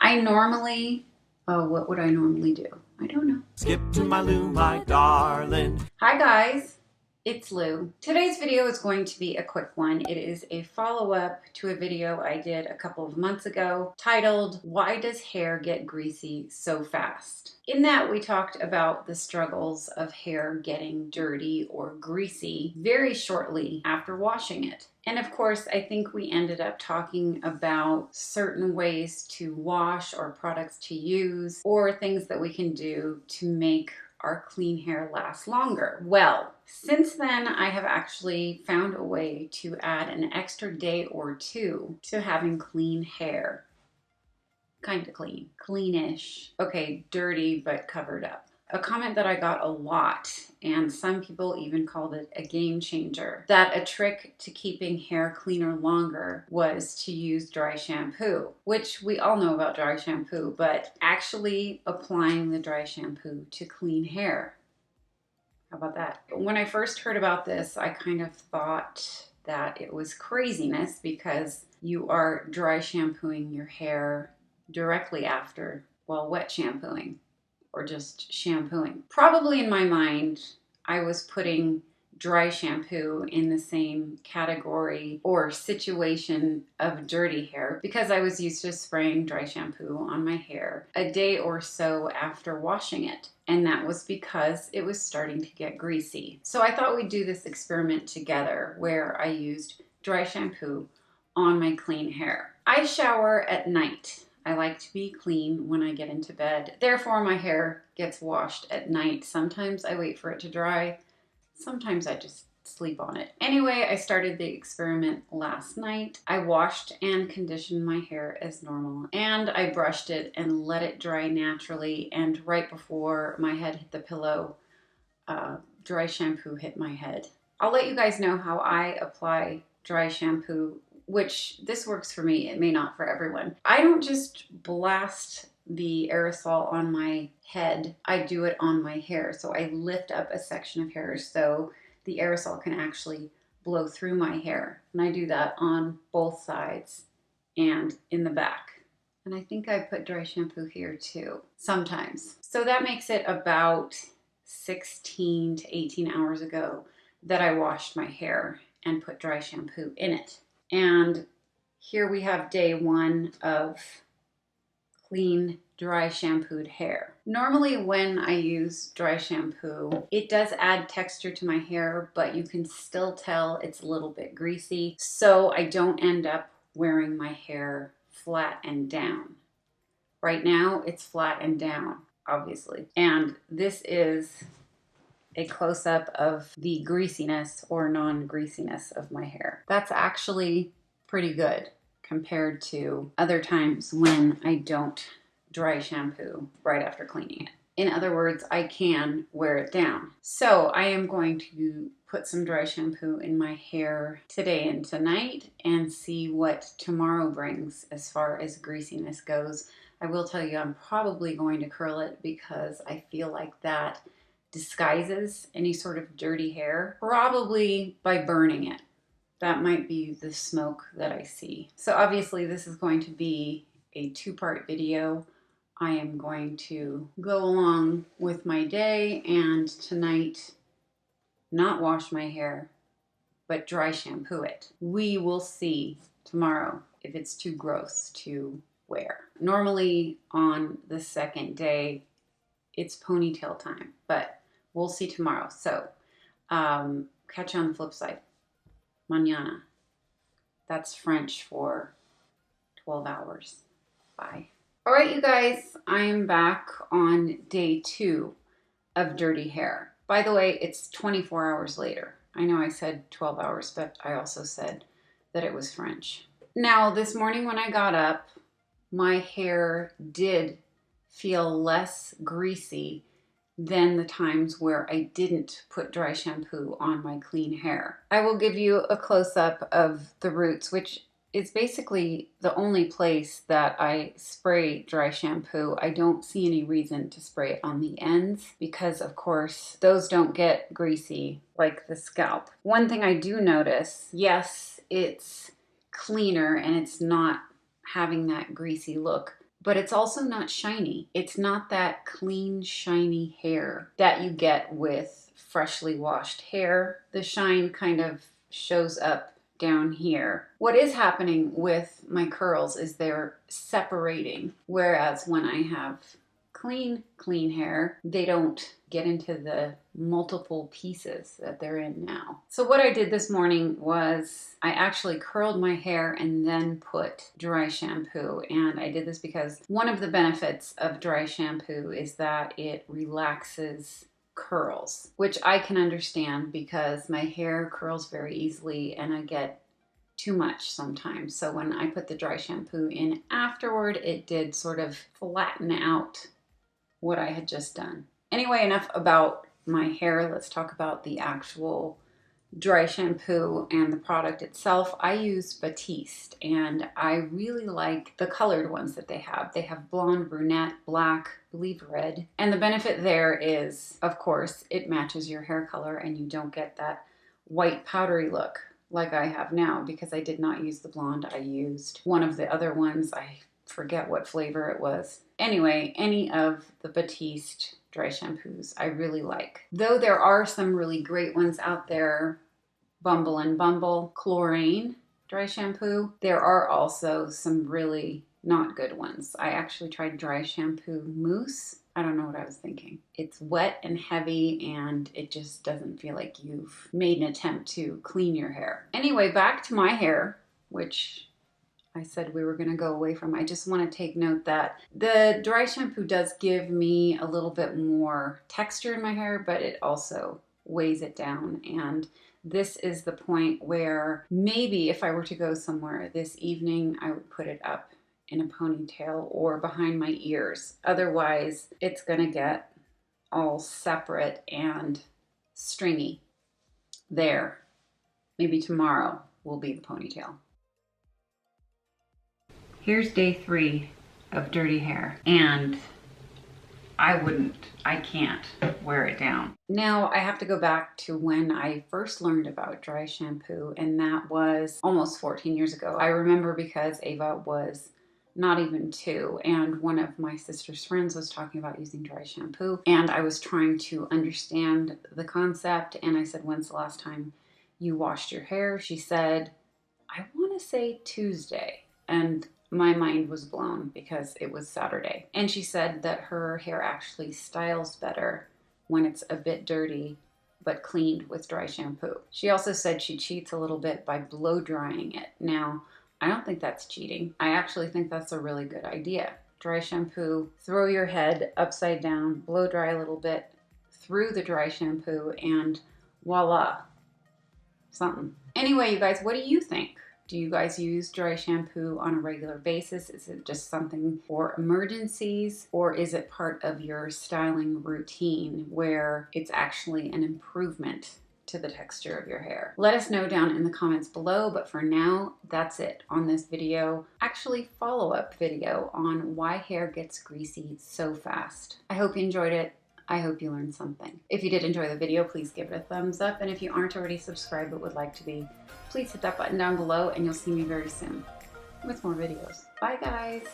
I normally, oh, what would I normally do? I don't know. Skip to my Lou, my darling. Hi guys, it's Lou. Today's video is going to be a quick one. It is a follow-up to a video I did a couple of months ago titled, Why Does Hair Get Greasy So Fast? In that we talked about the struggles of hair getting dirty or greasy very shortly after washing it. And of course, I think we ended up talking about certain ways to wash or products to use or things that we can do to make our clean hair last longer. Well, since then, I have actually found a way to add an extra day or two to having clean hair. Kind of clean, cleanish. Okay, dirty, but covered up. A comment that I got a lot, and some people even called it a game changer, that a trick to keeping hair cleaner longer was to use dry shampoo, which we all know about dry shampoo, but actually applying the dry shampoo to clean hair. How about that? When I first heard about this, I kind of thought that it was craziness because you are dry shampooing your hair directly after, well, wet shampooing. Or just shampooing. Probably in my mind, I was putting dry shampoo in the same category or situation of dirty hair because I was used to spraying dry shampoo on my hair a day or so after washing it. And that was because it was starting to get greasy. So I thought we'd do this experiment together where I used dry shampoo on my clean hair. I shower at night. I like to be clean when I get into bed. Therefore, my hair gets washed at night. Sometimes I wait for it to dry. Sometimes I just sleep on it. Anyway, I started the experiment last night. I washed and conditioned my hair as normal, and I brushed it and let it dry naturally. And right before my head hit the pillow, dry shampoo hit my head. I'll let you guys know how I apply dry shampoo, which this works for me, it may not for everyone. I don't just blast the aerosol on my head, I do it on my hair. So I lift up a section of hair so the aerosol can actually blow through my hair. And I do that on both sides and in the back. And I think I put dry shampoo here too, sometimes. So that makes it about 16 to 18 hours ago that I washed my hair and put dry shampoo in it. And here we have day one of clean, dry shampooed hair. Normally when I use dry shampoo, it does add texture to my hair, but you can still tell it's a little bit greasy. So I don't end up wearing my hair flat and down. Right now it's flat and down, obviously. And this is a close-up of the greasiness or non-greasiness of my hair. That's actually pretty good compared to other times when I don't dry shampoo right after cleaning it. In other words, I can wear it down. So I am going to put some dry shampoo in my hair today and tonight and see what tomorrow brings as far as greasiness goes. I will tell you I'm probably going to curl it because I feel like that disguises any sort of dirty hair, probably by burning it. That might be the smoke that I see. So obviously this is going to be a two-part video. I am going to go along with my day and tonight not wash my hair, but dry shampoo it. We will see tomorrow if it's too gross to wear. Normally on the second day, it's ponytail time, but we'll see tomorrow. So, catch you on the flip side. Mañana. That's French for 12 hours. Bye. All right, you guys, I am back on day two of dirty hair. By the way, it's 24 hours later. I know I said 12 hours, but I also said that it was French. Now, this morning when I got up, my hair did feel less greasy than the times where I didn't put dry shampoo on my clean hair. I will give you a close-up of the roots, which is basically the only place that I spray dry shampoo. I don't see any reason to spray it on the ends because, of course, those don't get greasy like the scalp. One thing I do notice, yes, it's cleaner and it's not having that greasy look, but it's also not shiny. It's not that clean, shiny hair that you get with freshly washed hair. The shine kind of shows up down here. What is happening with my curls is they're separating, whereas when I have clean hair, they don't get into the multiple pieces that they're in now. So what I did this morning was I actually curled my hair and then put dry shampoo. And I did this because one of the benefits of dry shampoo is that it relaxes curls, which I can understand because my hair curls very easily and I get too much sometimes. So when I put the dry shampoo in afterward, it did sort of flatten out what I had just done. Anyway, enough about my hair. Let's talk about the actual dry shampoo and the product itself. I use Batiste and I really like the colored ones that they have. They have blonde, brunette, black, I believe red. And the benefit there is, of course, it matches your hair color and you don't get that white powdery look like I have now because I did not use the blonde. I used one of the other ones. I forget what flavor it was. Anyway, any of the Batiste dry shampoos I really like. Though there are some really great ones out there, Bumble and Bumble, Chlorine dry shampoo, there are also some really not good ones. I actually tried dry shampoo mousse. I don't know what I was thinking. It's wet and heavy and it just doesn't feel like you've made an attempt to clean your hair. Anyway, back to my hair, which I said we were going to go away from. I just want to take note that the dry shampoo does give me a little bit more texture in my hair, but it also weighs it down. And this is the point where maybe if I were to go somewhere this evening, I would put it up in a ponytail or behind my ears. Otherwise, it's going to get all separate and stringy. There. Maybe tomorrow will be the ponytail. Here's day 3 of dirty hair, and I can't wear it down. Now I have to go back to when I first learned about dry shampoo, and that was almost 14 years ago. I remember because Ava was not even 2, and one of my sister's friends was talking about using dry shampoo, and I was trying to understand the concept, and I said, when's the last time you washed your hair? She said, I want to say Tuesday, and my mind was blown because it was Saturday. And she said that her hair actually styles better when it's a bit dirty but cleaned with dry shampoo. She also said she cheats a little bit by blow drying it. Now, I don't think that's cheating. I actually think that's a really good idea. Dry shampoo, throw your head upside down, blow dry a little bit through the dry shampoo, and voila, something. Anyway, you guys, what do you think? Do you guys use dry shampoo on a regular basis? Is it just something for emergencies, or is it part of your styling routine where it's actually an improvement to the texture of your hair? Let us know down in the comments below, but for now, that's it on this video. Actually, follow-up video on why hair gets greasy so fast. I hope you enjoyed it. I hope you learned something. If you did enjoy the video, please give it a thumbs up. And if you aren't already subscribed but would like to be, please hit that button down below and you'll see me very soon with more videos. Bye guys.